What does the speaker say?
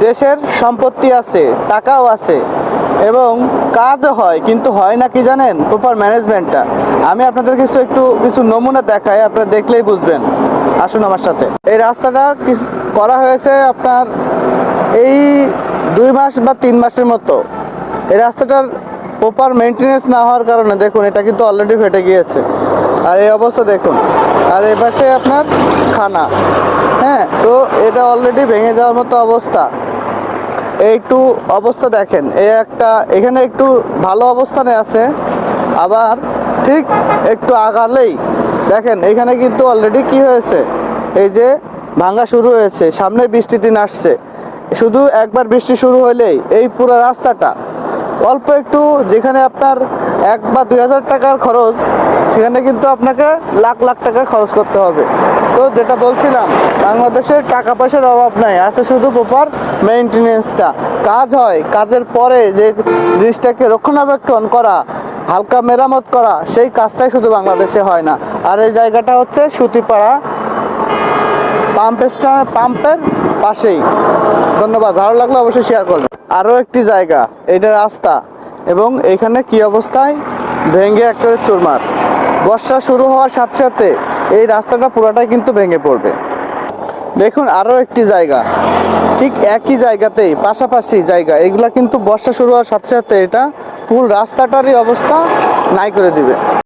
দেশের সম্পত্তি আছে, টাকাও আছে এবং কাজও হয়, কিন্তু হয় না কি জানেন? প্রপার ম্যানেজমেন্টটা। আমি আপনাদের কিছু নমুনা দেখাই, আপনারা দেখলেই বুঝবেন। আসুন আমার সাথে। এই রাস্তাটা করা হয়েছে আপনার এই 2 মাস বা 3 মাসের মতো। এই রাস্তাটার প্রপার মেনটেনেন্স না হওয়ার কারণে দেখুন এটা কিন্তু অলরেডি ফেটে গিয়েছে। আর এই অবস্থা দেখুন। আর এ পাশে আপনার খানা, হ্যাঁ, তো এটা অলরেডি ভেঙে যাওয়ার মতো অবস্থা। একটু অবস্থা দেখেন, এখানে একটু ভালো অবস্থানে আছে, আবার ঠিক একটু আগালেই দেখেন এখানে কিন্তু অলরেডি কি হয়েছে, এই যে ভাঙা শুরু হয়েছে। সামনে বৃষ্টির দিন আসছে, শুধু একবার বৃষ্টি শুরু হলেই এই পুরো রাস্তাটা অল্প একটু, যেখানে আপনার 1 বা 2 হাজার টাকার খরচ, সেখানে কিন্তু আপনাকে লাখ লাখ টাকা খরচ করতে হবে। তো যেটা বলছিলাম, বাংলাদেশের টাকা পয়সার অভাব নাই, আছে শুধু প্রপার মেইনটেনেন্সটা। কাজ হয়, কাজের পরে যে জিনিসটাকে রক্ষণাবেক্ষণ করা, হালকা মেরামত করা, সেই কাজটাই শুধু বাংলাদেশে হয় না। আর এই জায়গাটা হচ্ছে সুতিপাড়া পাম্পের পাশেই। ধন্যবাদ, ভালো লাগলে অবশ্যই শেয়ার করবেন। আরও একটি জায়গা, এটা রাস্তা, এবং এখানে কি অবস্থায় ভেঙে একেবারে চুরমার। বর্ষা শুরু হওয়ার সাথে সাথে এই রাস্তাটা পুরোটাই কিন্তু ভেঙে পড়বে। দেখুন আরও একটি জায়গা, ঠিক একই জায়গাতেই পাশাপাশি জায়গা, এগুলা কিন্তু বর্ষা শুরু হওয়ার সাথে সাথে এটা পুরো রাস্তাটারই অবস্থা নাই করে দিবে।